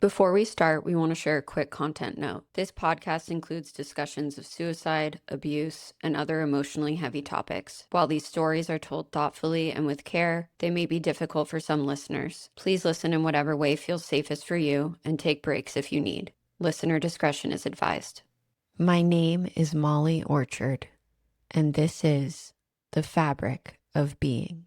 Before we start, we want to share a quick content note. This podcast includes discussions of suicide, abuse, and other emotionally heavy topics. While these stories are told thoughtfully and with care, they may be difficult for some listeners. Please listen in whatever way feels safest for you and take breaks if you need. Listener discretion is advised. My name is Molly Orchard, and this is The Fabric of Being.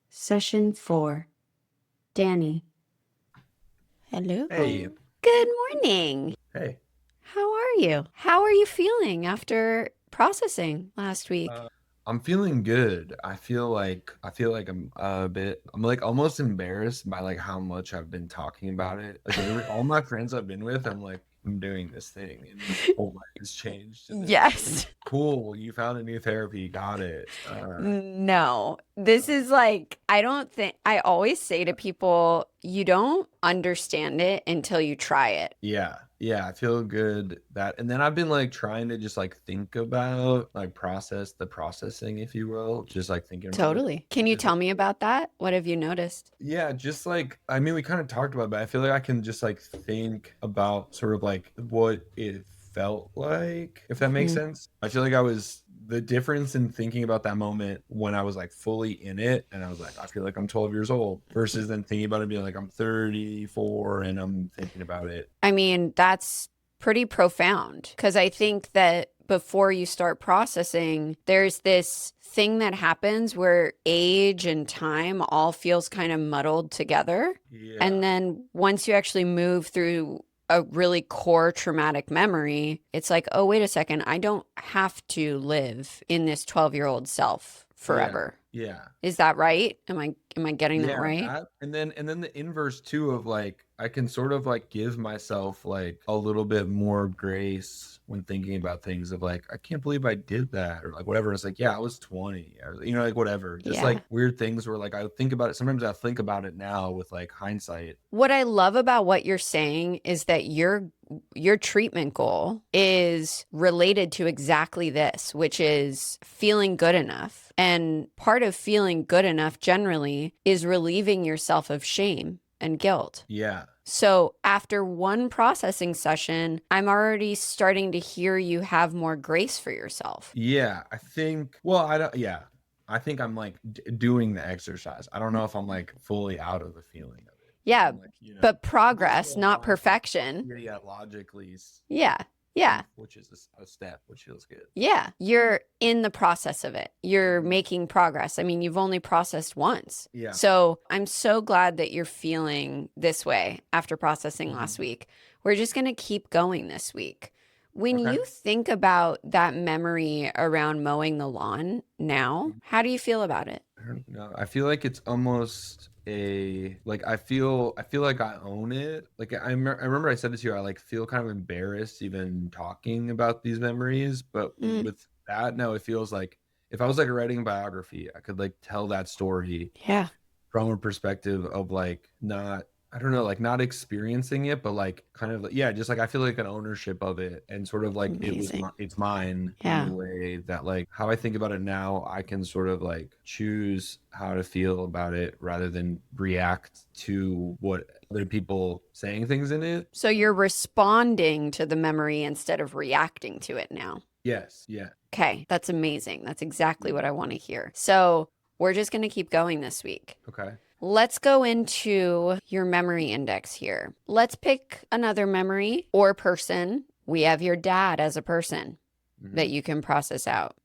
Session 4. Danny. Hello. Hey. Good morning. Hey. How are you? How are you feeling after processing last week? I'm feeling good. I feel like I'm like almost embarrassed by like how much I've been talking about it. Like all my friends I've been with, I'm like, I'm doing this thing and my whole life has changed. Yes. Cool. You found a new therapy. Got it. No, this is like, I always say to people, you don't understand it until you try it. Yeah. I feel good and then I've been like trying to just like think about like process the processing, if you will, just like thinking about Totally. Can you tell me about that? What have you noticed? Yeah, just like, I mean, we kind of talked about it, but I feel like I can just like think about sort of like what it felt like, if that makes sense. I feel like the difference in thinking about that moment when I was like fully in it and I was like, I feel like I'm 12 years old versus then thinking about it being like I'm 34 and I'm thinking about it. I mean, that's pretty profound because I think that before you start processing, there's this thing that happens where age and time all feels kind of muddled together. Yeah. And then once you actually move through a really core traumatic memory, it's like, oh, wait a second, I don't have to live in this 12-year-old self forever. Yeah. Is that right? Am I getting that right? And then the inverse too of like I can sort of like give myself like a little bit more grace when thinking about things of like, I can't believe I did that or like whatever. It's like, yeah, I was 20 or like whatever. Just like weird things where like I think about it. Sometimes I think about it now with like hindsight. What I love about what you're saying is that your treatment goal is related to exactly this, which is feeling good enough. And part of feeling good enough generally is relieving yourself of shame and guilt. Yeah. So after one processing session, I'm already starting to hear you have more grace for yourself. Yeah, I think, I think I'm like doing the exercise. I don't know if I'm like fully out of the feeling of it. Yeah, Like, but progress, not perfection. Yeah, logically. Yeah. Which is a step, which feels good. Yeah, you're in the process of it. You're making progress. I mean, you've only processed once. Yeah. So I'm so glad that you're feeling this way after processing last week. We're just going to keep going this week. When you think about that memory around mowing the lawn now, how do you feel about it? I don't know. I feel like it's almost I feel like I own it. Like I remember I said this to you, I like feel kind of embarrassed even talking about these memories, but with that, no, it feels like if I was like writing a biography, I could like tell that story from a perspective of like not experiencing it, but like kind of just like I feel like an ownership of it and sort of like it's mine in a way that like how I think about it now, I can sort of like choose how to feel about it rather than react to what other people saying things in it. So you're responding to the memory instead of reacting to it now. Yes. Yeah. Okay, that's amazing. That's exactly what I want to hear. So we're just going to keep going this week. Okay. Let's go into your memory index here. Let's pick another memory or person. We have your dad as a person that you can process out.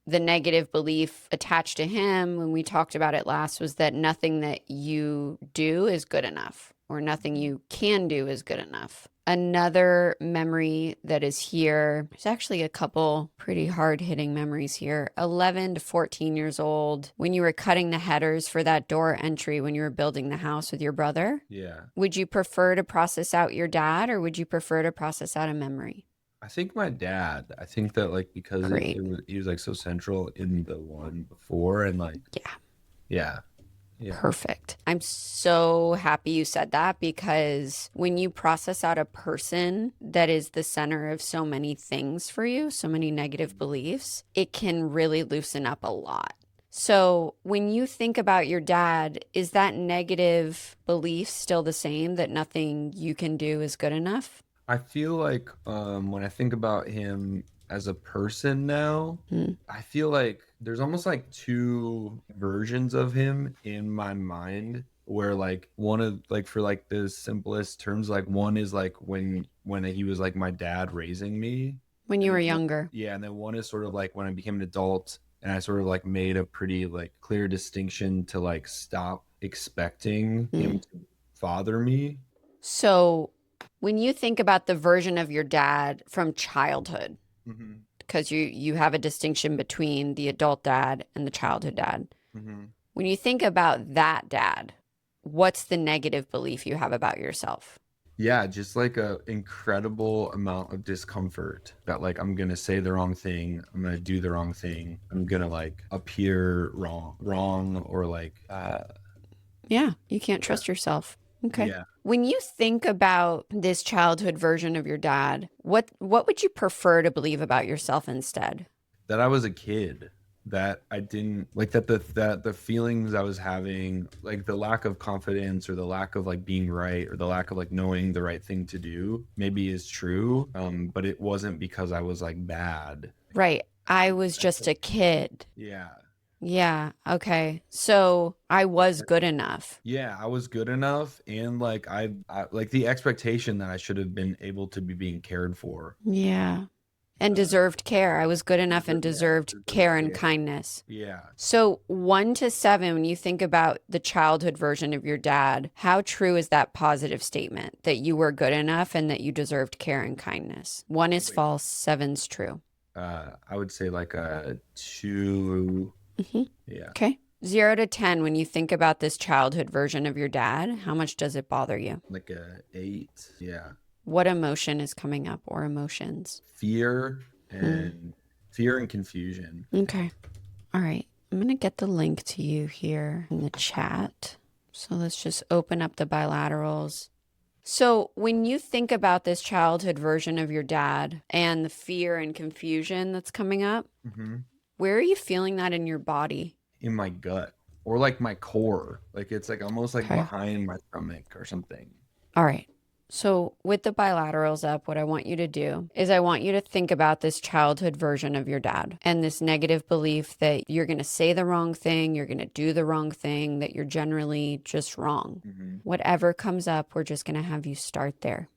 The negative belief attached to him when we talked about it last was that nothing that you do is good enough or nothing you can do is good enough. Another memory that is here, there's actually a couple pretty hard-hitting memories here. 11 to 14 years old, when you were cutting the headers for that door entry when you were building the house with your brother. Yeah. Would you prefer to process out your dad or would you prefer to process out a memory? I think my dad. I think that like because he was like so central in the one before and like yeah. Yeah. Perfect. I'm so happy you said that, because when you process out a person that is the center of so many things for you, so many negative beliefs, it can really loosen up a lot. So when you think about your dad, is that negative belief still the same, that nothing you can do is good enough? I feel like when I think about him as a person now, Mm. I feel like there's almost like two versions of him in my mind, where like one of like, for like the simplest terms, like one is like when he was like my dad raising me, When you and were then younger. yeah, and then one is sort of like when I became an adult and I sort of like made a pretty like clear distinction to like stop expecting him Mm. to father me. So when you think about the version of your dad from childhood, Hmm. because you have a distinction between the adult dad and the childhood dad. Hmm. When you think about that dad, what's the negative belief you have about yourself? Yeah, just like a incredible amount of discomfort that like I'm gonna say the wrong thing, I'm gonna do the wrong thing, I'm gonna like appear wrong, or like Yeah, you can't yeah, trust yourself. Okay. yeah, When you think about this childhood version of your dad, what would you prefer to believe about yourself instead? that I was a kid, that I didn't like, that the feelings I was having, like the lack of confidence or the lack of like being right or the lack of like knowing the right thing to do maybe is true, but it wasn't because I was like bad. Right. I was just a kid. Yeah. Yeah. Okay. So I was good enough. Yeah, I was good enough, and like I like the expectation that I should have been able to be being cared for. Yeah. And deserved care. I was good enough and Yeah, deserved deserved care and care. kindness. Yeah. So 1 to 7, when you think about the childhood version of your dad, how true is that positive statement that you were good enough and that you deserved care and kindness? 1 is Wait. false, 7's true. I would say like a 2. Hmm. Yeah. Okay. 0 to 10, when you think about this childhood version of your dad, how much does it bother you? Like a 8. Yeah. What emotion is coming up, or emotions? Fear Hmm. and fear and confusion. Okay. All right. I'm going to get the link to you here in the chat. So let's just open up the bilaterals. So when you think about this childhood version of your dad and the fear and confusion that's coming up, Hmm. where are you feeling that in your body? In my gut, or like my core, like it's like almost like Okay. behind my stomach or something. All right. So with the bilaterals up, what I want you to do is I want you to think about this childhood version of your dad and this negative belief that you're going to say the wrong thing, you're going to do the wrong thing, that you're generally just wrong. Hmm. Whatever comes up, we're just going to have you start there.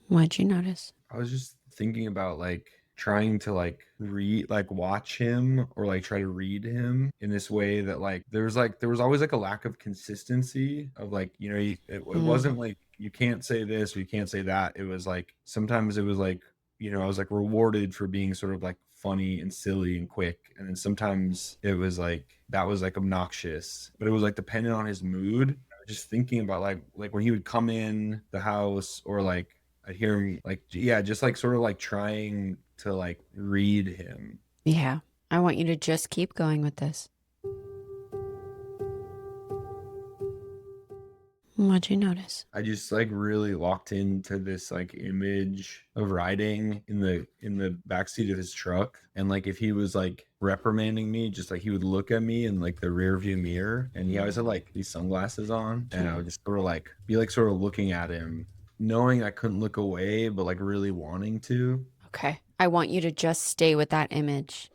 What'd you notice? I was just thinking about like trying to like watch him, or like try to read him in this way that like there was always like a lack of consistency of like, it Mm. wasn't like you can't say this or you can't say that. It was like sometimes it was like, I was like rewarded for being sort of like funny and silly and quick, and then sometimes it was like that was like obnoxious, but it was like dependent on his mood. I was just thinking about like when he would come in the house, or like I'd hear him like, yeah, just like sort of like trying to like read him. Yeah. I want you to just keep going with this. What'd you notice? I just like really locked into this like image of riding in the backseat of his truck, and like if he was like reprimanding me, just like he would look at me in like the rear view mirror, and he always had like these sunglasses on, and I would just sort of like be like sort of looking at him, knowing I couldn't look away, but like really wanting to. Okay. I want you to just stay with that image.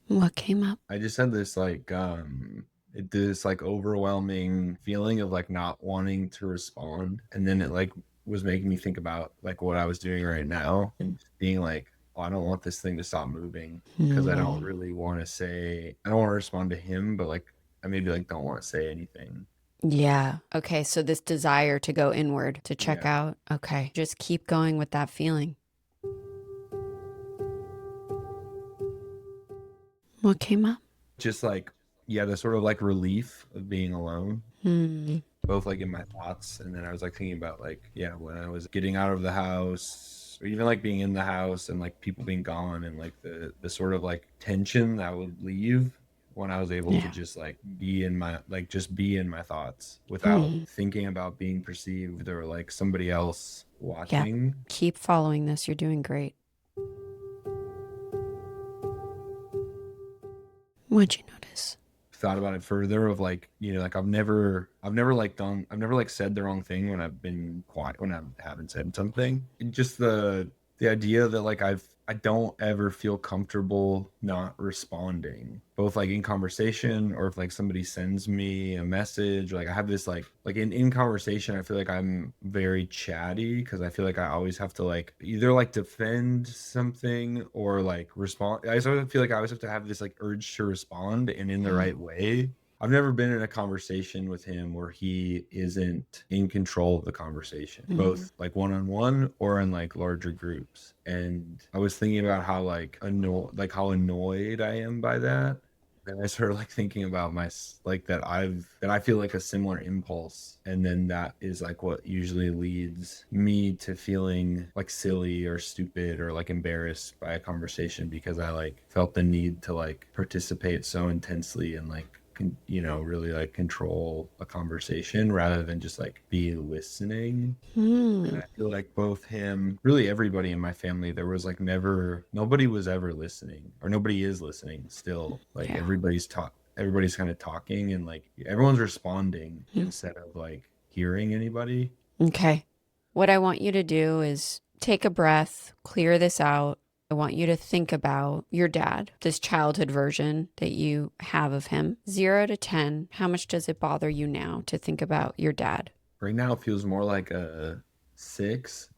What came up? I just had this like this like overwhelming feeling of like not wanting to respond, and then it like was making me think about like what I was doing right now, and just being like, oh, I don't want this thing to stop moving, because I don't really want to say, I don't want to respond to him, but like I maybe like don't want to say anything. Yeah. Okay. So this desire to go inward, to check Yeah. out. Okay. Just keep going with that feeling. What came up? Just like, yeah, the sort of like relief of being alone, both like in my thoughts, and then I was like thinking about like, yeah, when I was getting out of the house, or even like being in the house and like people being gone, and like the sort of like tension that would leave when I was able to just like be in my thoughts without thinking about being perceived or like somebody else watching. Keep following this. You're doing great. What'd you notice? Thought about it further of like, like I've never like said the wrong thing when I've been quiet, when I haven't said something. And just the idea that like I don't ever feel comfortable not responding, both like in conversation or if like somebody sends me a message, or like I have this like in conversation, I feel like I'm very chatty because I feel like I always have to like either like defend something or like respond. I sort of feel like I always have to have this like urge to respond and in the right way. I've never been in a conversation with him where he isn't in control of the conversation, both like one-on-one or in like larger groups. And I was thinking about how like how annoyed I am by that. And I started like thinking about that I feel like a similar impulse. And then that is like what usually leads me to feeling like silly or stupid or like embarrassed by a conversation, because I like felt the need to like participate so intensely and like really like control a conversation rather than just like be listening. And I feel like both him, really everybody in my family, there was like nobody was ever listening, or nobody is listening still. Like everybody's kind of talking, and like everyone's responding instead of like hearing anybody. Okay. What I want you to do is take a breath, clear this out. I want you to think about your dad, this childhood version that you have of him. 0 to 10, how much does it bother you now to think about your dad? Right now it feels more like a 6.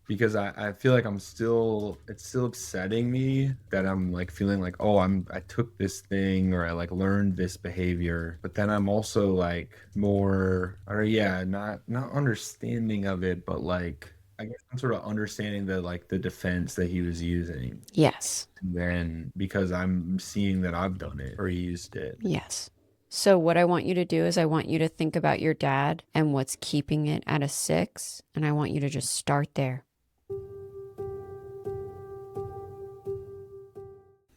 Because I feel like it's still upsetting me that I'm like feeling like, oh, I took this thing, or I like learned this behavior, but then I'm also like more, or not understanding of it, but like I guess I'm sort of understanding the defense that he was using. Yes. And then because I'm seeing that I've done it or he used it. Yes. So what I want you to do is I want you to think about your dad and what's keeping it at a 6, and I want you to just start there.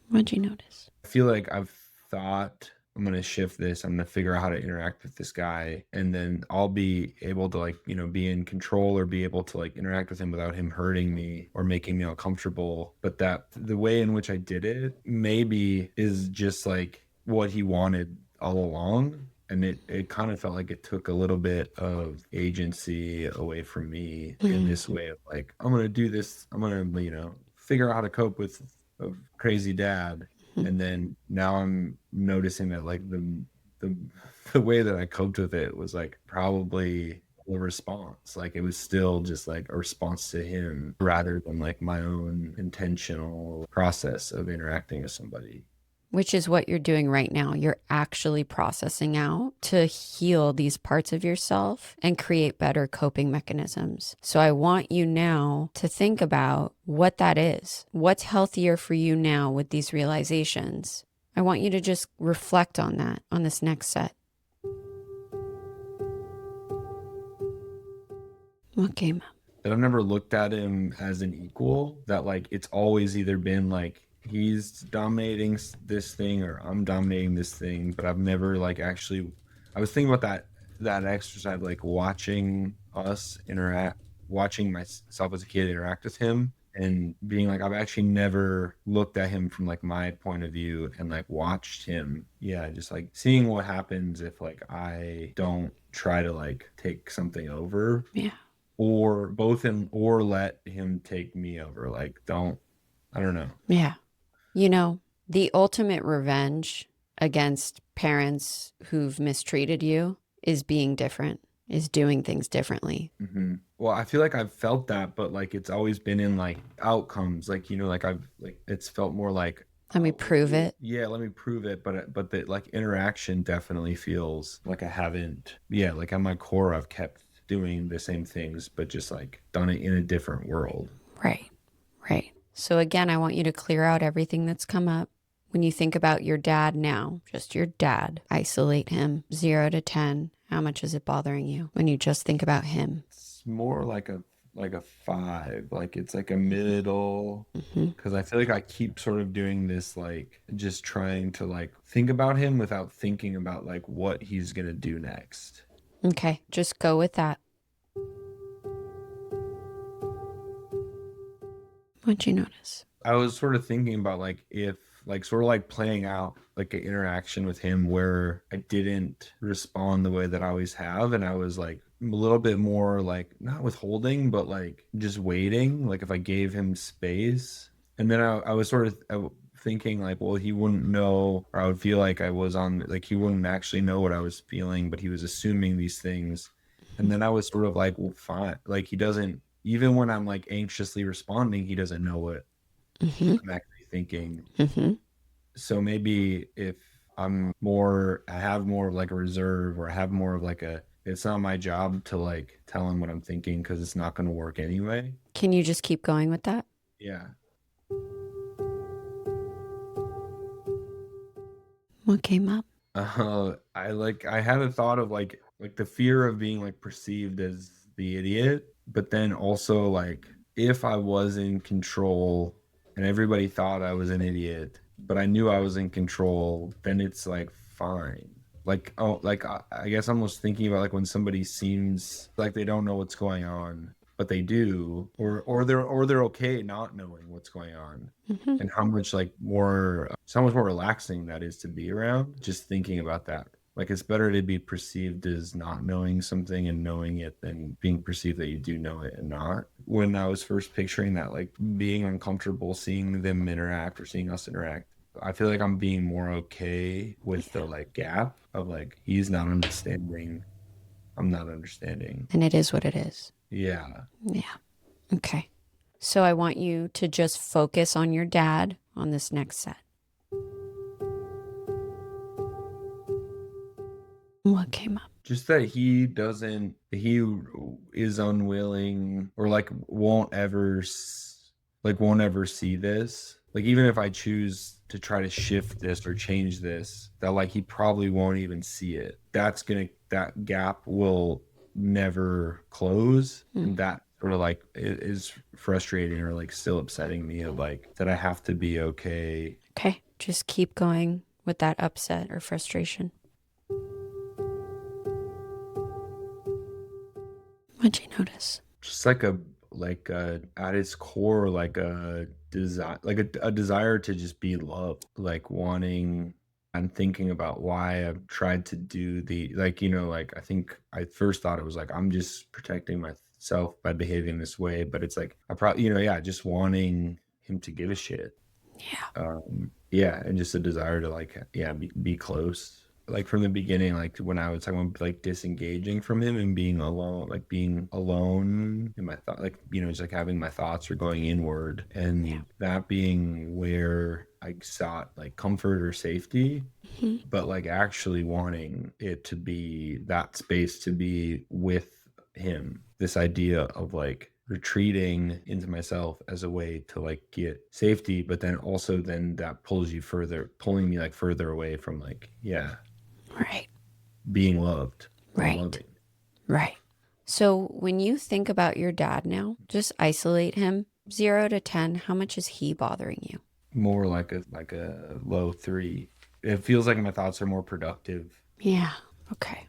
What'd you notice? I feel like I've thought, I'm going to shift this. I'm going to figure out how to interact with this guy. And then I'll be able to like, be in control or be able to like interact with him without him hurting me or making me uncomfortable. But that the way in which I did it maybe is just like what he wanted all along. And it kind of felt like it took a little bit of agency away from me in this way of like, I'm going to do this. I'm going to, figure out how to cope with a crazy dad. And then now I'm noticing that like the way that I coped with it was like probably a response. Like it was still just like a response to him rather than like my own intentional process of interacting with somebody. Which is what you're doing right now. You're actually processing out to heal these parts of yourself and create better coping mechanisms. So I want you now to think about what that is. What's healthier for you now with these realizations? I want you to just reflect on that on this next set. What came up? That I've never looked at him as an equal, that like it's always either been like he's dominating this thing or I'm dominating this thing, but I've never like actually, I was thinking about that exercise, like watching myself as a kid interact with him and being like, I've actually never looked at him from like my point of view and like watched him. Yeah. Just like seeing what happens if like I don't try to like take something over. Yeah. Or let him take me over. Like I don't know. Yeah. The ultimate revenge against parents who've mistreated you is being different, is doing things differently. Mm-hmm. Well, I feel like I've felt that, but like it's always been in like outcomes, like like I've like it's felt more like let me prove it. Yeah, let me prove it. But the like interaction definitely feels like I haven't. Yeah, like at my core, I've kept doing the same things, but just like done it in a different world. Right. So again, I want you to clear out everything that's come up. When you think about your dad now, just your dad, isolate him. 0 to 10, how much is it bothering you when you just think about him? It's more like a like a 5. Like it's like a middle. Mm-hmm. Because I feel like I keep sort of doing this, like just trying to like think about him without thinking about like what he's gonna do next. Okay, just go with that. What'd you notice? I was sort of thinking about like if like sort of like playing out like an interaction with him where I didn't respond the way that I always have, and I was like a little bit more like not withholding, but like just waiting. Like if I gave him space, and then I was sort of thinking like, well, he wouldn't know, or I would feel like I was on like he wouldn't actually know what I was feeling, but he was assuming these things, and then I was sort of like, well, fine, like he doesn't. Even when I'm like anxiously responding, he doesn't know what Mm-hmm. I'm actually thinking. Mm-hmm. So maybe if I have more of like a reserve, or I have more of like it's not my job to like tell him what I'm thinking because it's not going to work anyway. Can you just keep going with that? Yeah. What came up? I had a thought of like the fear of being like perceived as the idiot, but then also like if I was in control and everybody thought I was an idiot, but I knew I was in control, then it's like fine. Like oh, like I guess I'm almost thinking about like when somebody seems like they don't know what's going on, but they do, or they're okay not knowing what's going on, Mm-hmm. and how much like more so much more relaxing that is to be around, just thinking about that. Like it's better to be perceived as not knowing something and knowing it than being perceived that you do know it and not. When I was first picturing that, like being uncomfortable seeing them interact or seeing us interact, I feel like I'm being more okay with the like gap of like he's not understanding, I'm not understanding. And it is what it is. Yeah. Yeah. Okay. So I want you to just focus on your dad on this next set. What came up? Just that he is unwilling, or like won't ever see this. Like even if I choose to try to shift this or change this, that like he probably won't even see it. That gap will never close. And that sort of like is frustrating, or like still upsetting me, of like that I have to be okay. Okay. Just keep going with that upset or frustration. What'd you notice? Just like at its core, like a desire, like a desire to just be loved, like wanting. I'm thinking about why I've tried to do the like, like I think I first thought it was like I'm just protecting myself by behaving this way, but it's like I probably, yeah, just wanting him to give a shit. Yeah. Yeah, and just a desire to like, yeah, be close. Like from the beginning, like when I was talking about like disengaging from him and being alone, like being alone in my thought, like just like having my thoughts are going inward, and that being where I sought like comfort or safety, but like actually wanting it to be that space to be with him. This idea of like retreating into myself as a way to like get safety, but then also then that pulling me like further away from like, yeah, Right. being loved. Right. Loving. Right. So when you think about your dad now, just isolate him 0 to 10. How much is he bothering you? More like a low 3. It feels like my thoughts are more productive. Yeah. Okay.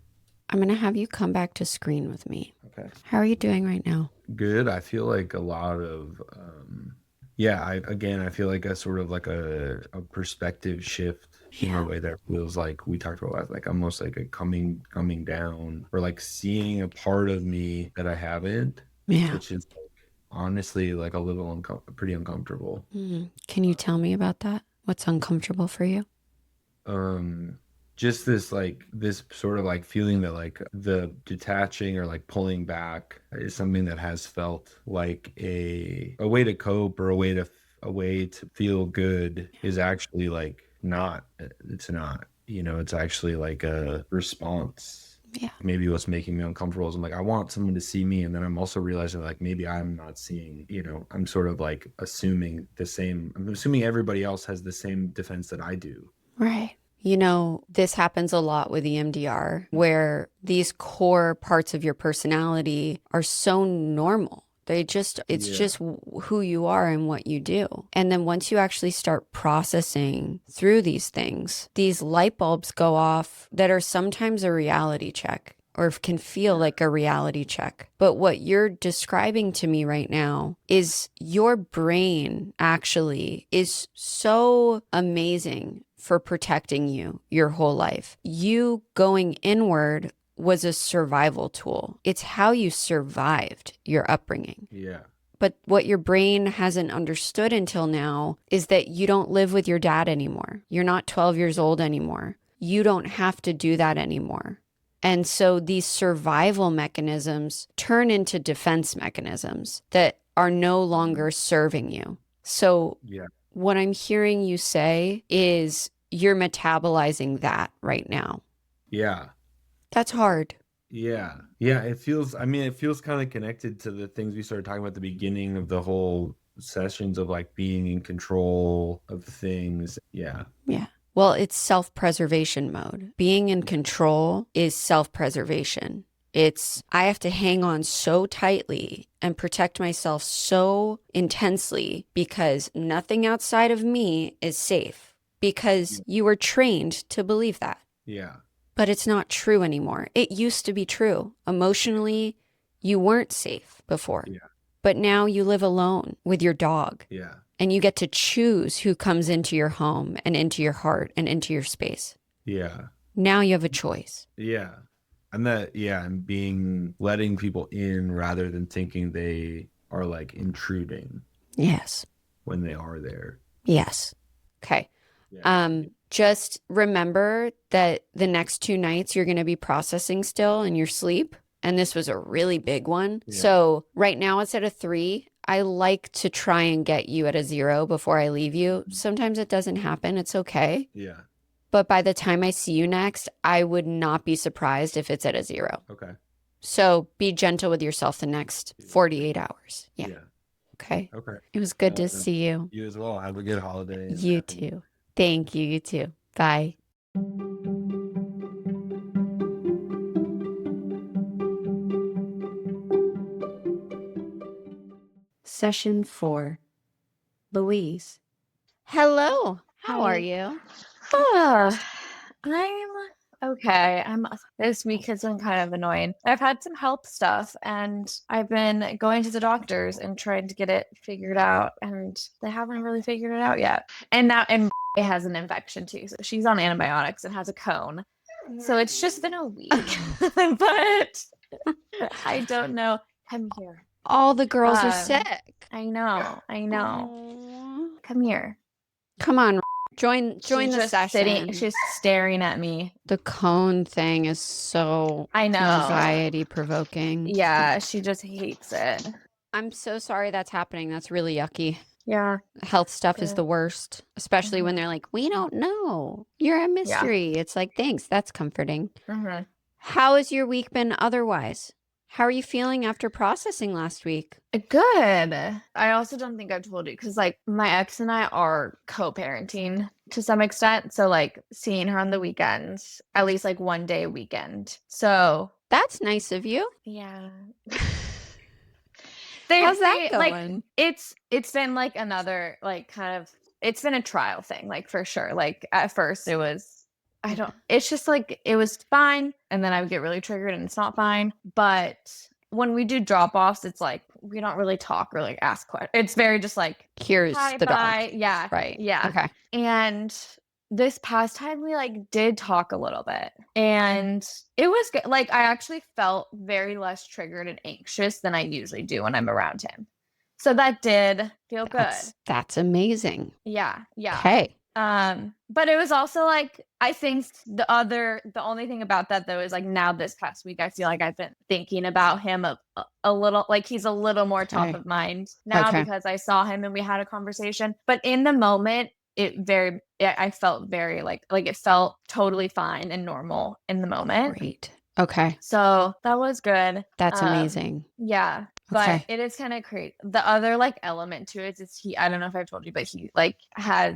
I'm going to have you come back to screen with me. Okay. How are you doing right now? Good. I feel like a lot of yeah, I feel like a sort of like a perspective shift in a way that feels like we talked about, like almost like a coming down, or like seeing a part of me that I haven't, Yeah. which is like, honestly like a little pretty uncomfortable. Can you tell me about that? What's uncomfortable for you? Just this sort of like feeling that like the detaching or like pulling back is something that has felt like a way to cope, or a way to feel good, is actually like not. It's not, it's actually like a response. Yeah. Maybe what's making me uncomfortable is I'm like, I want someone to see me, and then I'm also realizing like maybe I'm not seeing, I'm sort of like I'm assuming everybody else has the same defense that I do. Right. This happens a lot with EMDR, where these core parts of your personality are so normal It's Yeah. just who you are and what you do. And then once you actually start processing through these things, these light bulbs go off that are sometimes a reality check or can feel like a reality check. But what you're describing to me right now is your brain actually is so amazing for protecting you your whole life. You going inward was a survival tool. It's how you survived your upbringing. Yeah. But what your brain hasn't understood until now is that you don't live with your dad anymore. You're not 12 years old anymore. You don't have to do that anymore. And so these survival mechanisms turn into defense mechanisms that are no longer serving you. So Yeah. what I'm hearing you say is you're metabolizing that right now. Yeah. That's hard. Yeah. Yeah. It feels kind of connected to the things we started talking about at the beginning of the whole sessions of like being in control of things. Yeah. Yeah. Well, it's self-preservation mode. Being in control is self-preservation. I have to hang on so tightly and protect myself so intensely because nothing outside of me is safe because you were trained to believe that. Yeah. But it's not true anymore. It used to be true. Emotionally, you weren't safe before. Yeah. But now you live alone with your dog. Yeah. And you get to choose who comes into your home and into your heart and into your space. Yeah. Now you have a choice. Yeah. And letting people in rather than thinking they are like intruding. Yes. When they are there. Yes. Okay. Yeah. Just remember that the next 2 nights you're going to be processing still in your sleep. And this was a really big one. Yeah. So right now it's at a 3. I like to try and get you at a 0 before I leave you. Sometimes it doesn't happen. It's okay. Yeah. But by the time I see you next, I would not be surprised if it's at a 0. Okay. So be gentle with yourself the next 48 hours. Yeah. Okay. Okay. It was good to see you. You as well. Have a good holiday. You too. Thank you. You too. Bye. Session 4. Louise. Hello. How Hi. are you? I'm okay. This week has been kind of annoying. I've had some health stuff and I've been going to the doctors and trying to get it figured out, and they haven't really figured it out yet. And it has an infection too. So she's on antibiotics and has a cone. So it's just been a week. But I don't know. Come here. All the girls are sick. I know. Aw. Come here. Come on. Join She's the just session. She's staring at me. The cone thing is so I know. anxiety provoking. Yeah, she just hates it. I'm so sorry that's happening. That's really yucky. Yeah. Health stuff is Yeah. the worst, especially when they're like, we don't know. You're a mystery. It's like, thanks. That's comforting. Mm-hmm. How has your week been otherwise? How are you feeling after processing last week? Good. I also don't think I've told you because, like, my ex and I are co-parenting to some extent. So, like, seeing her on the weekends, at least like one day a weekend. So, That's nice of you. yeah. How's that Like, going? it's been like another, like, kind of, it's been a trial thing, like, for sure. Like, at first it was, it's just like, it was fine. And then I would get really triggered and it's not fine. But when we do drop offs, it's like, we don't really talk or like ask questions. It's very just like, Here's hi, the bye. dog. Yeah. Right. Yeah. Okay. And this past time we like did talk a little bit and it was good. Like, I actually felt very less triggered and anxious than I usually do when I'm around him. So that did feel good. That's amazing. Yeah. Yeah. Okay. But it was also like, I think the only thing about that though is like, now this past week I feel like I've been thinking about him a little, like he's a little more top of mind now because I saw him and we had a conversation. But in the moment, I felt very like it felt totally fine and normal in the moment. Great. Okay. So that was good. That's amazing. Yeah. But it is kind of crazy. The other like element to it is I don't know if I've told you, but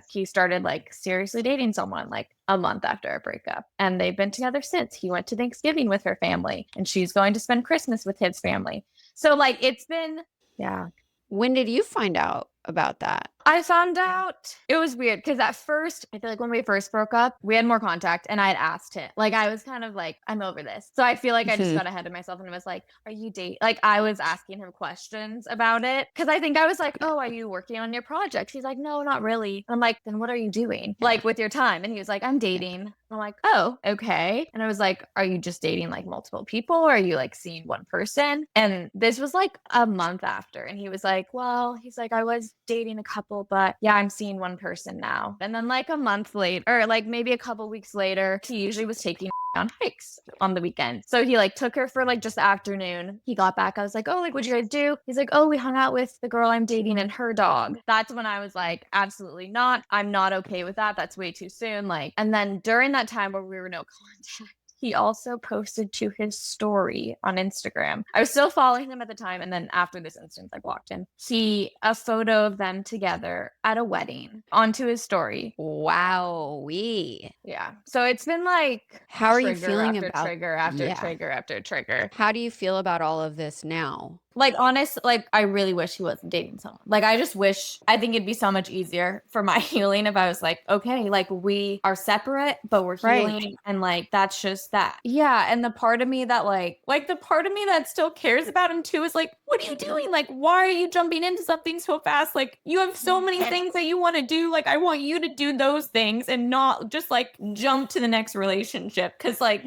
he started like seriously dating someone like a month after our breakup. And they've been together since. He went to Thanksgiving with her family and she's going to spend Christmas with his family. So like it's been Yeah. When did you find out about that? I found out it was weird because at first, I feel like when we first broke up, we had more contact and I had asked him. Like, I was kind of like, I'm over this. So I feel like I just got ahead of myself and was like, are you dating? Like, I was asking him questions about it because I think I was like, oh, are you working on your project? He's like, no, not really. And I'm like, then what are you doing? Like, with your time? And he was like, I'm dating. I'm like, oh, okay. And I was like, are you just dating like multiple people or are you like seeing one person? And this was like a month after. And he was like, well, he's like, I was dating a couple, but yeah, I'm seeing one person now. And then like a month later, or like maybe a couple weeks later, he usually was taking on hikes on the weekend. So he like took her for like just the afternoon. He got back. I was like, oh, like, what'd you guys do? He's like, oh, we hung out with the girl I'm dating and her dog. That's when I was like, absolutely not. I'm not okay with that. That's way too soon. Like, and then during that time where we were no contact, he also posted to his story on Instagram. I was still following him at the time. And then after this instance, I blocked him. A photo of them together at a wedding onto his story. Wowee. Yeah. So it's been like, how are you feeling after about trigger after yeah. trigger after trigger? How do you feel about all of this now? Like, honest, like, I really wish he wasn't dating someone. Like, I just wish, I think it'd be so much easier for my healing if I was like, okay, like, we are separate, but we're healing. Right. And, like, that's just that. Yeah. And the part of me that, like, the part of me that still cares about him, too, is like, what are you doing? Like, why are you jumping into something so fast? Like, you have so many things that you want to do. Like, I want you to do those things and not just, like, jump to the next relationship. Because, like,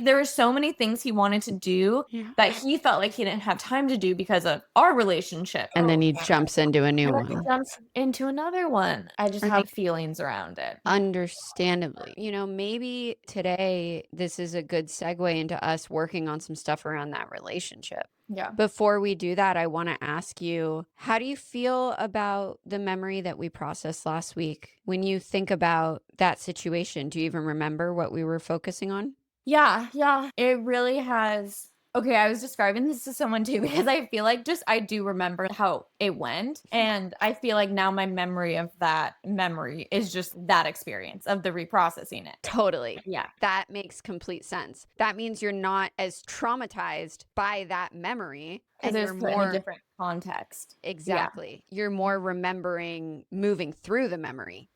there are so many things he wanted to do that he felt like he didn't have time to do because of our relationship. And then he jumps into a new one. Jumps into another one. I just have feelings around it. Understandably. You know, maybe today this is a good segue into us working on some stuff around that relationship. Yeah. Before we do that, I want to ask you, how do you feel about the memory that we processed last week? When you think about that situation, do you even remember what we were focusing on? Yeah. It really has. Okay, I was describing this to someone too because I feel like I do remember how it went. And I feel like now my memory of that memory is just that experience of the reprocessing it. Totally. Yeah. That makes complete sense. That means you're not as traumatized by that memory. Because it's put in a different context. Exactly. Yeah. You're more remembering moving through the memory.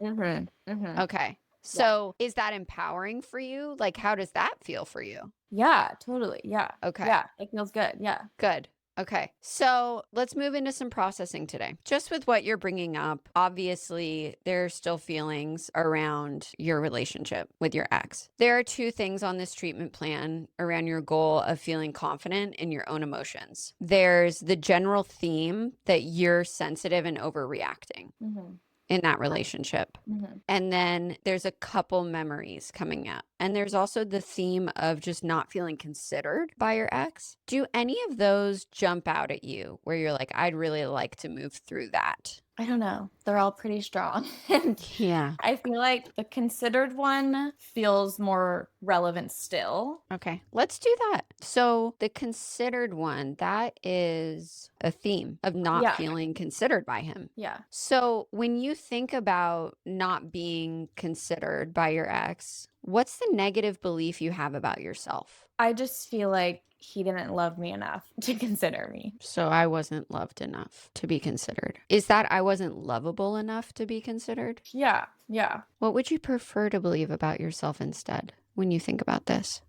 Okay. So is that empowering for you? Like, how does that feel for you? Yeah, totally. Yeah. Okay. Yeah, it feels good. Yeah. Good. Okay. So let's move into some processing today. Just with what you're bringing up, obviously, there are still feelings around your relationship with your ex. There are 2 things on this treatment plan around your goal of feeling confident in your own emotions. There's the general theme that you're sensitive and overreacting. In that relationship. And then there's a couple memories coming out. And there's also the theme of just not feeling considered by your ex. Do any of those jump out at you where you're like, I'd really like to move through that? I don't know. They're all pretty strong. Yeah. I feel like the considered one feels more relevant still. Okay, let's do that. So the considered one, that is a theme of not feeling considered by him. Yeah. So when you think about not being considered by your ex, what's the negative belief you have about yourself? I just feel like he didn't love me enough to consider me. So I wasn't loved enough to be considered. Is that I wasn't lovable enough to be considered? Yeah. What would you prefer to believe about yourself instead when you think about this?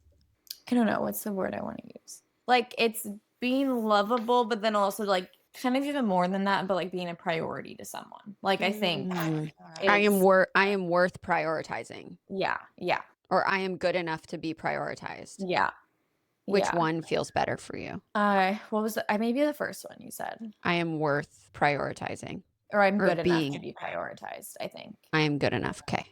I don't know. What's the word I want to use? Like, it's being lovable, but then also like kind of even more than that, but like being a priority to someone. Like, I think I am worth prioritizing. Yeah. Or I am good enough to be prioritized. Yeah. Which one feels better for you? What was maybe the first one you said? I am worth prioritizing. Or I'm good enough to be prioritized, I think. I am good enough. Okay.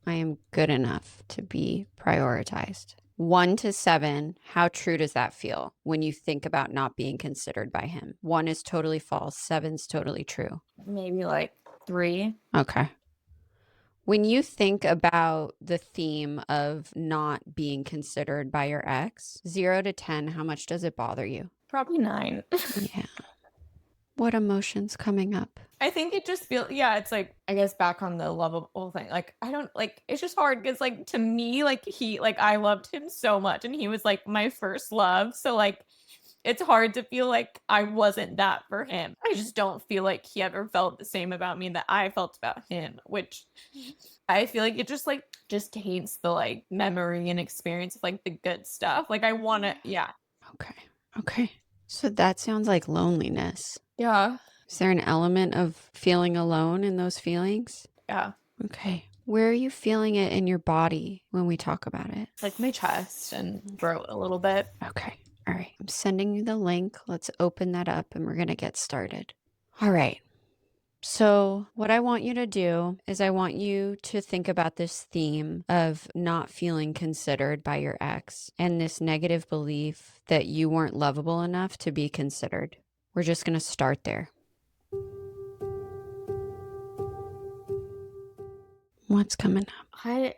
I am good enough to be prioritized. 1 to 7, how true does that feel when you think about not being considered by him? 1 is totally false. 7's totally true. Maybe like 3. Okay. When you think about the theme of not being considered by your ex, 0 to 10, how much does it bother you? Probably 9. Yeah. What emotions coming up? I think it just feels, it's like, I guess back on the lovable thing. Like, I don't, like, it's just hard because, like, to me, like, I loved him so much and he was, like, my first love. So, like, it's hard to feel like I wasn't that for him. I just don't feel like he ever felt the same about me that I felt about him, which I feel like it just taints the like memory and experience of like the good stuff. Like I want to, yeah. Okay. Okay. So that sounds like loneliness. Yeah. Is there an element of feeling alone in those feelings? Yeah. Okay. Where are you feeling it in your body when we talk about it? Like my chest and throat a little bit. Okay. All right. I'm sending you the link. Let's open that up and we're going to get started. All right. So, what I want you to do is I want you to think about this theme of not feeling considered by your ex and this negative belief that you weren't lovable enough to be considered. We're just going to start there. What's coming up? I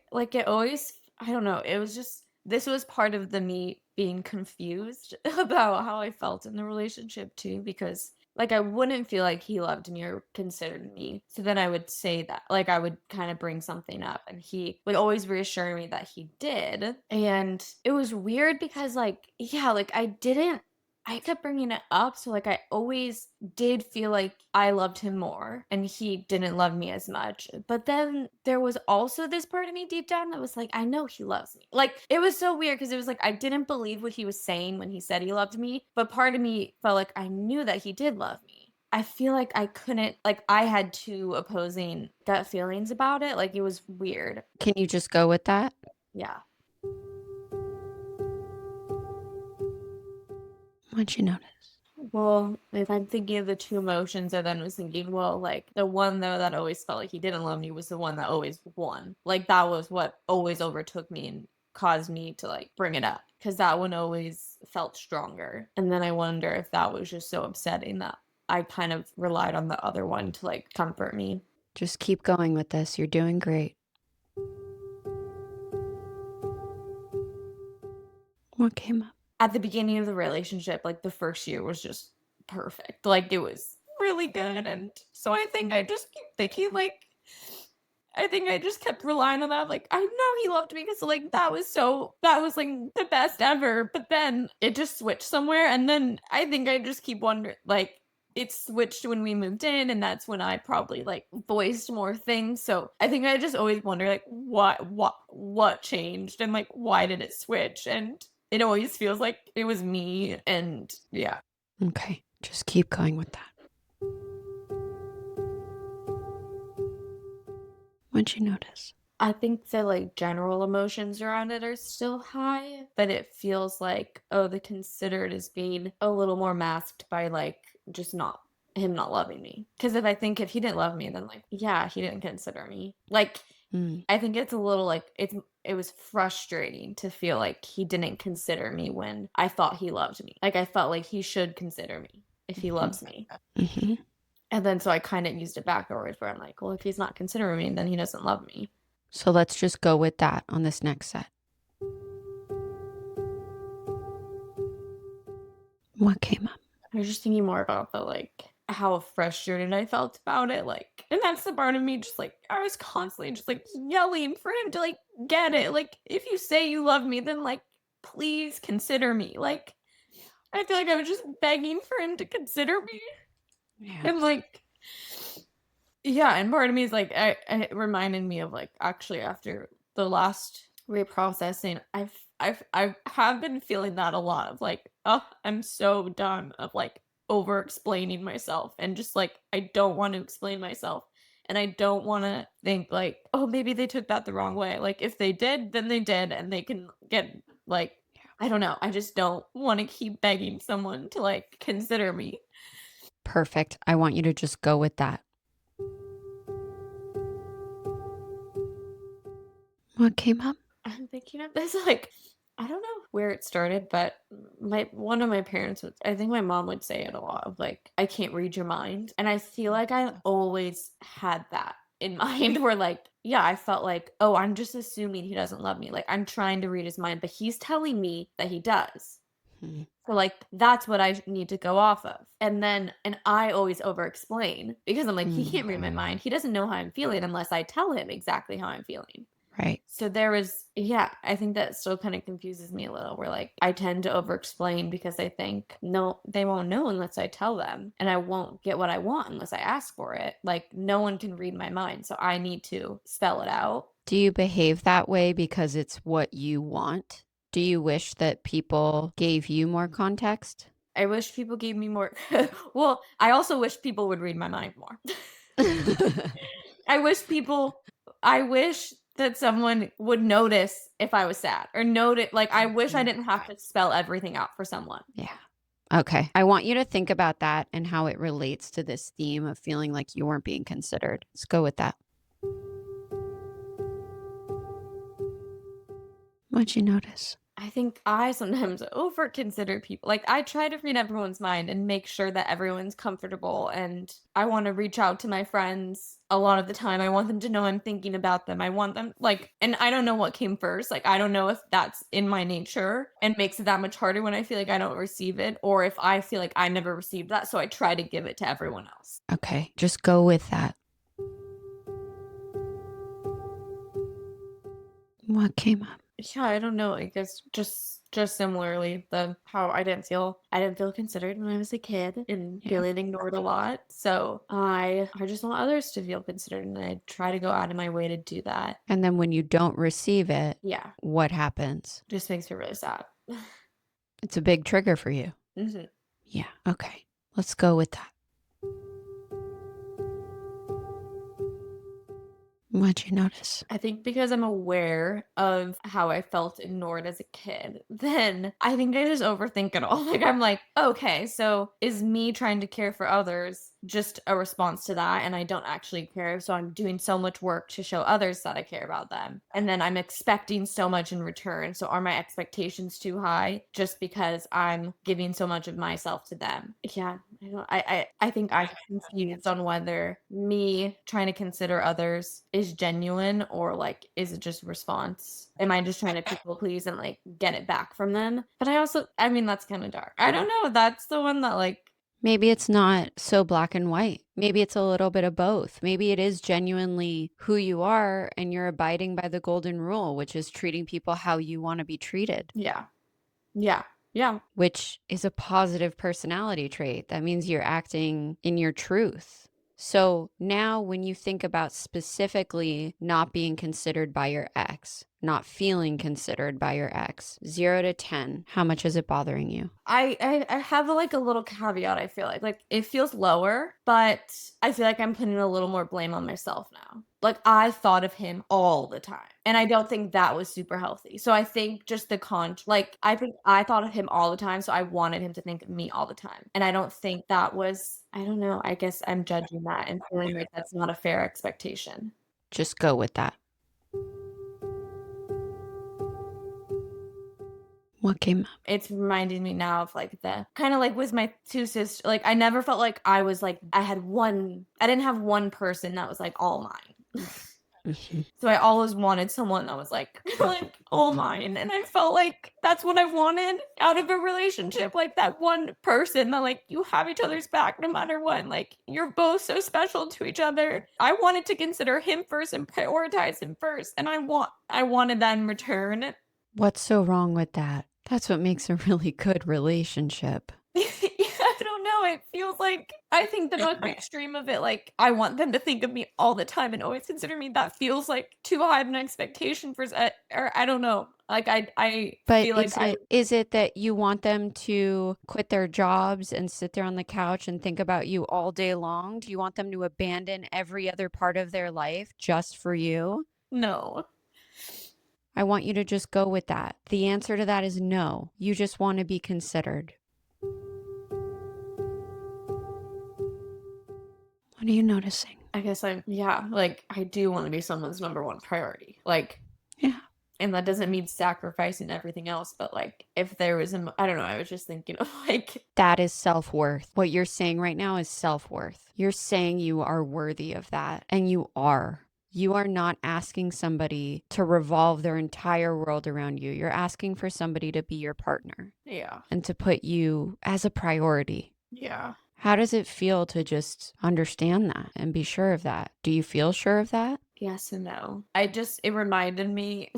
don't know. It was just, this was part of the me being confused about how I felt in the relationship too, because like I wouldn't feel like he loved me or considered me. So then I would say that, like I would kind of bring something up and he would always reassure me that he did. And it was weird because like, yeah, like I kept bringing it up. So like I always did feel like I loved him more and he didn't love me as much. But then there was also this part of me deep down that was like, I know he loves me. Like it was so weird because it was like I didn't believe what he was saying when he said he loved me. But part of me felt like I knew that he did love me. I feel like I couldn't, like I had two opposing gut feelings about it. Like it was weird. Can you just go with that? Yeah. What'd you notice? Well, if I'm thinking of the two emotions, I then was thinking, well, like the one though that always felt like he didn't love me was the one that always won. Like that was what always overtook me and caused me to like bring it up because that one always felt stronger. And then I wonder if that was just so upsetting that I kind of relied on the other one to like comfort me. Just keep going with this. You're doing great. What came up? At the beginning of the relationship, like the first year was just perfect. Like it was really good. And so I think I just keep thinking like, I think I just kept relying on that. Like, I know he loved me because like that was like the best ever. But then it just switched somewhere. And then I think I just keep wondering, like, it switched when we moved in, and that's when I probably like voiced more things. So I think I just always wonder like what changed and like why did it switch? And it always feels like it was me, and yeah. Okay, just keep going with that. What'd you notice? I think the like general emotions around it are still high, but it feels like, oh, the considered is being a little more masked by like just not him not loving me. Because if he didn't love me, then like, yeah, he didn't consider me. Like, I think it's a little like it was frustrating to feel like he didn't consider me when I thought he loved me. Like I felt like he should consider me if he loves me. Mm-hmm. And then so I kind of used it backwards where I'm like, well, if he's not considering me, then he doesn't love me. So let's just go with that on this next set. What came up? I was just thinking more about the like how frustrated I felt about it. Like, and that's the part of me just like I was constantly just like yelling for him to like get it. Like, if you say you love me, then like please consider me. Like, I feel like I was just begging for him to consider me. Yeah. And like, yeah, and part of me is like, it reminded me of like actually after the last reprocessing, I have been feeling that a lot of like, oh, I'm so done of like over explaining myself and just like I don't want to explain myself. And I don't want to think like, oh, maybe they took that the wrong way. Like if they did, then they did, and they can get like, I don't know. I just don't want to keep begging someone to like consider me. Perfect. I want you to just go with that. What came up? I'm thinking of this like, I don't know where it started, but one of my parents would, I think my mom would say it a lot of like, I can't read your mind. And I feel like I always had that in mind where like, yeah, I felt like, oh, I'm just assuming he doesn't love me. Like I'm trying to read his mind, but he's telling me that he does. So like that's what I need to go off of. And I always over explain because I'm like, he can't read my mind. He doesn't know how I'm feeling unless I tell him exactly how I'm feeling. Right. So there was, I think that still kind of confuses me a little, where like I tend to over explain because I think, no, they won't know unless I tell them, and I won't get what I want unless I ask for it. Like no one can read my mind, so I need to spell it out. Do you behave that way because it's what you want? Do you wish that people gave you more context? I wish people gave me more. Well, I also wish people would read my mind more. I wish that someone would notice if I was sad, or notice, like, I wish I didn't have to spell everything out for someone. Yeah. Okay. I want you to think about that and how it relates to this theme of feeling like you weren't being considered. Let's go with that. What'd you notice? I think I sometimes over consider people. Like, I try to read everyone's mind and make sure that everyone's comfortable. And I want to reach out to my friends a lot of the time. I want them to know I'm thinking about them. I want them, like, and I don't know what came first. Like, I don't know if that's in my nature and makes it that much harder when I feel like I don't receive it, or if I feel like I never received that. So I try to give it to everyone else. Okay. Just go with that. What came up? Yeah, I don't know. I guess just similarly, how I didn't feel considered when I was a kid, and feeling ignored a lot. So I just want others to feel considered, and I try to go out of my way to do that. And then when you don't receive it, what happens? Just makes me really sad. It's a big trigger for you. Mm-hmm. Yeah. Okay. Let's go with that. What'd you notice? I think because I'm aware of how I felt ignored as a kid, then I think I just overthink it all. Like, I'm like, okay, so is me trying to care for others just a response to that, and I don't actually care, so I'm doing so much work to show others that I care about them, and then I'm expecting so much in return. So are my expectations too high just because I'm giving so much of myself to them? Yeah, I think I'm confused on whether me trying to consider others is genuine, or like, is it just a response? Am I just trying to people please and like get it back from them? But I mean, that's kind of dark. I don't know. That's the one that, like, maybe it's not so black and white. Maybe it's a little bit of both. Maybe it is genuinely who you are and you're abiding by the golden rule, which is treating people how you want to be treated. Yeah. Which is a positive personality trait. That means you're acting in your truth. So now when you think about specifically not being considered by your ex, not feeling considered by your ex, 0 to 10, how much is it bothering you? I have like a little caveat. I feel like it feels lower, but I feel like I'm putting a little more blame on myself now. Like, I thought of him all the time, and I don't think that was super healthy. So I think just I think I thought of him all the time, so I wanted him to think of me all the time. And I don't think that was, I don't know, I guess I'm judging that and feeling like that's not a fair expectation. Just go with that. What came up? It's reminding me now of like the kind of like with my two sisters. Like, I never felt like I was like, I didn't have one person that was like all mine. So I always wanted someone that was like all mine. And I felt like that's what I wanted out of a relationship. Like, that one person that, like, you have each other's back no matter what. Like, you're both so special to each other. I wanted to consider him first and prioritize him first. And I wanted that in return. What's so wrong with that? That's what makes a really good relationship. I don't know. It feels like, I think the most extreme of it, like, I want them to think of me all the time and always consider me. That feels like too high of an expectation or I don't know. Like, I feel like is it that you want them to quit their jobs and sit there on the couch and think about you all day long? Do you want them to abandon every other part of their life just for you? No. I want you to just go with that. The answer to that is no. You just want to be considered. What are you noticing? I guess I do want to be someone's number one priority. Like, yeah. And that doesn't mean sacrificing everything else, but like, if there was I don't know, I was just thinking of like, that is self-worth. What you're saying right now is self-worth. You're saying you are worthy of that, and you are. You are not asking somebody to revolve their entire world around you. You're asking for somebody to be your partner. Yeah. And to put you as a priority. Yeah. How does it feel to just understand that and be sure of that? Do you feel sure of that? Yes and no. It reminded me,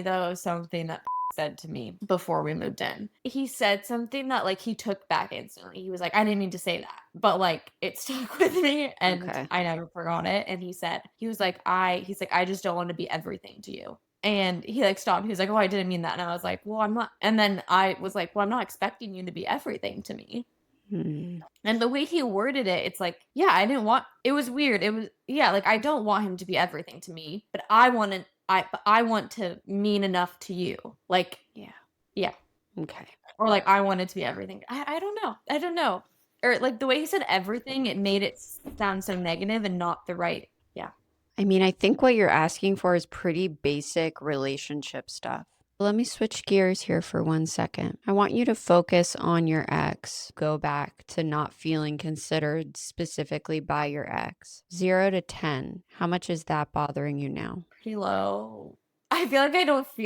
though of something that said to me before we moved in. He said something that like he took back instantly. He was like, I didn't mean to say that, but like it stuck with me and Okay. I never forgot it. And he's like, I just don't want to be everything to you. And he like stopped. He was like, oh, I didn't mean that. And I was like, well, I'm not. And then I was like, well, I'm not expecting you to be everything to me. Hmm. And the way he worded it, it's like, yeah, I didn't want, it was weird. It was, yeah, like I don't want him to be everything to me, but I want to mean enough to you. Like, Yeah. yeah. Okay. Or like, I want it to be everything. I don't know. I don't know. Or like the way he said everything, it made it sound so negative and not the right. Yeah. I mean, I think what you're asking for is pretty basic relationship stuff. Let me switch gears here for 1 second. I want you to focus on your ex. Go back to not feeling considered specifically by your ex. 0 to 10. How much is that bothering you now? Pretty low. I feel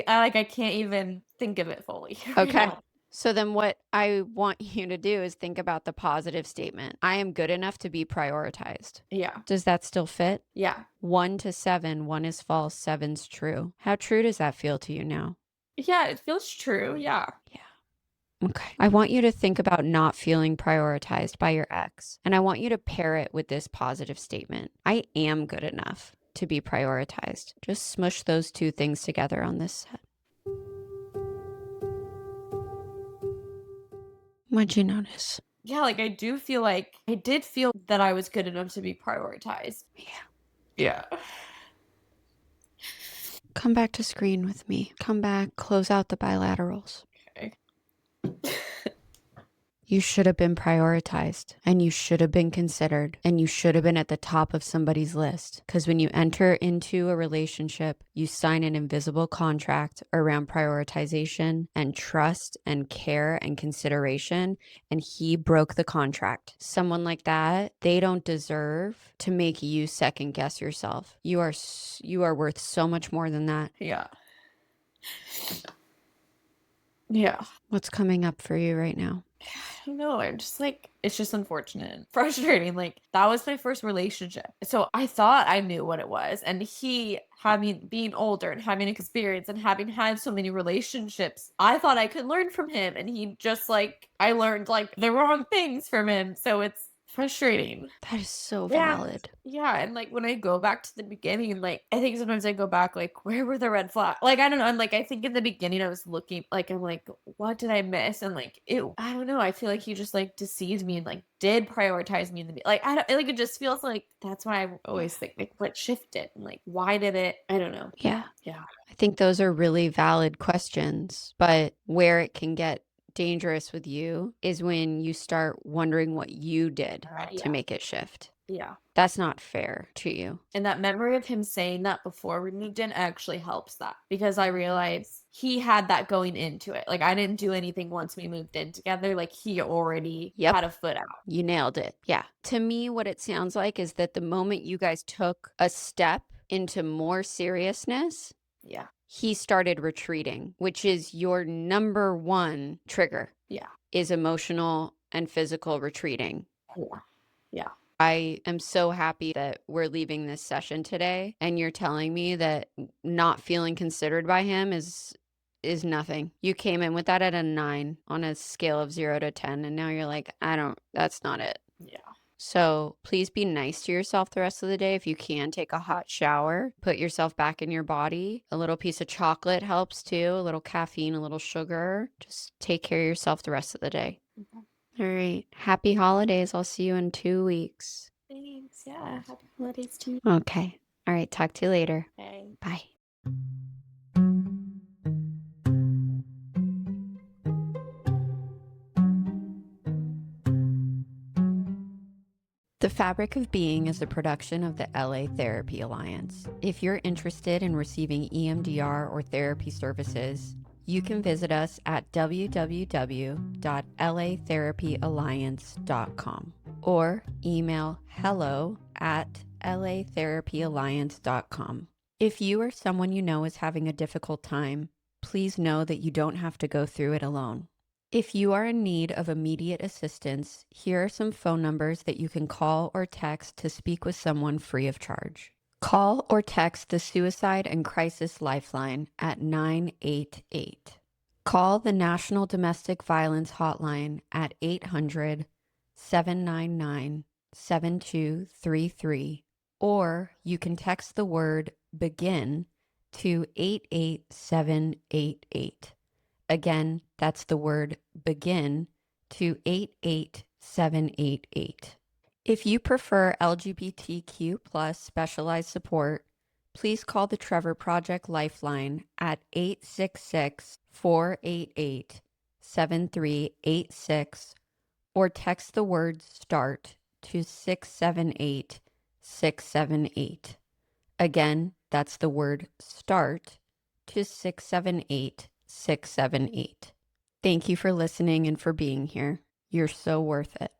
like I can't even think of it fully. right Okay. now. So then what I want you to do is think about the positive statement. I am good enough to be prioritized. Yeah. Does that still fit? Yeah. 1 to 7. 1 is false, 7's true. How true does that feel to you now? Yeah. It feels true. Yeah. Yeah. Okay. I want you to think about not feeling prioritized by your ex. And I want you to pair it with this positive statement. I am good enough to be prioritized. Just smush those two things together on this set. What'd you notice? Yeah, like I did feel that I was good enough to be prioritized. Yeah. Yeah. Come back to screen with me. Come back, close out the bilaterals. Okay. You should have been prioritized and you should have been considered and you should have been at the top of somebody's list. Because when you enter into a relationship, you sign an invisible contract around prioritization and trust and care and consideration. And he broke the contract. Someone like that, they don't deserve to make you second guess yourself. You are worth so much more than that. Yeah. Yeah. What's coming up for you right now? I don't know. I'm just like, it's just unfortunate and frustrating. Like, that was my first relationship. So I thought I knew what it was. And he, being older and having experience and having had so many relationships, I thought I could learn from him. And he just like, I learned like the wrong things from him. So it's frustrating. That is so Yeah. valid. Yeah, and like when I go back to the beginning, like I think sometimes I go back like where were the red flags? Like I don't know, and like I think in the beginning I was looking like I'm like what did I miss? And like I don't know, I feel like he just like deceived me and like did prioritize me in the like I don't like it just feels like that's why I always think like what shifted and like why did it? I don't know. Yeah. Yeah. I think those are really valid questions, but where it can get dangerous with you is when you start wondering what you did to Yeah. make it shift. Yeah. That's not fair to you. And that memory of him saying that before we moved in actually helps that because I realized he had that going into it. Like I didn't do anything once we moved in together. Like he already Yep. had a foot out. You nailed it. Yeah. To me, what it sounds like is that the moment you guys took a step into more seriousness, Yeah. he started retreating, which is your number one trigger. Yeah. Is emotional and physical retreating. Yeah. I am so happy that we're leaving this session today and you're telling me that not feeling considered by him is nothing. You came in with that at a 9 on a scale of 0 to 10 and now you're like, that's not it. Yeah. So please be nice to yourself the rest of the day. If you can, take a hot shower, put yourself back in your body. A little piece of chocolate helps too, a little caffeine, a little sugar. Just take care of yourself the rest of the day. Okay. All right. Happy holidays. I'll see you in 2 weeks. Thanks. Yeah. Happy holidays to you. Okay. All right. Talk to you later. Okay. Bye. The Fabric of Being is a production of the LA Therapy Alliance. If you're interested in receiving EMDR or therapy services, you can visit us at www.latherapyalliance.com or email hello@latherapyalliance.com. If you or someone you know is having a difficult time, please know that you don't have to go through it alone. If you are in need of immediate assistance, here are some phone numbers that you can call or text to speak with someone free of charge. Call or text the Suicide and Crisis Lifeline at 988. Call the National Domestic Violence Hotline at 800-799-7233, or you can text the word BEGIN to 88788. Again, that's the word BEGIN to 88788. If you prefer LGBTQ plus specialized support, please call the Trevor Project Lifeline at 866-488-7386 or text the word START to 678-678. Again, that's the word START to 678-678. Thank you for listening and for being here. You're so worth it.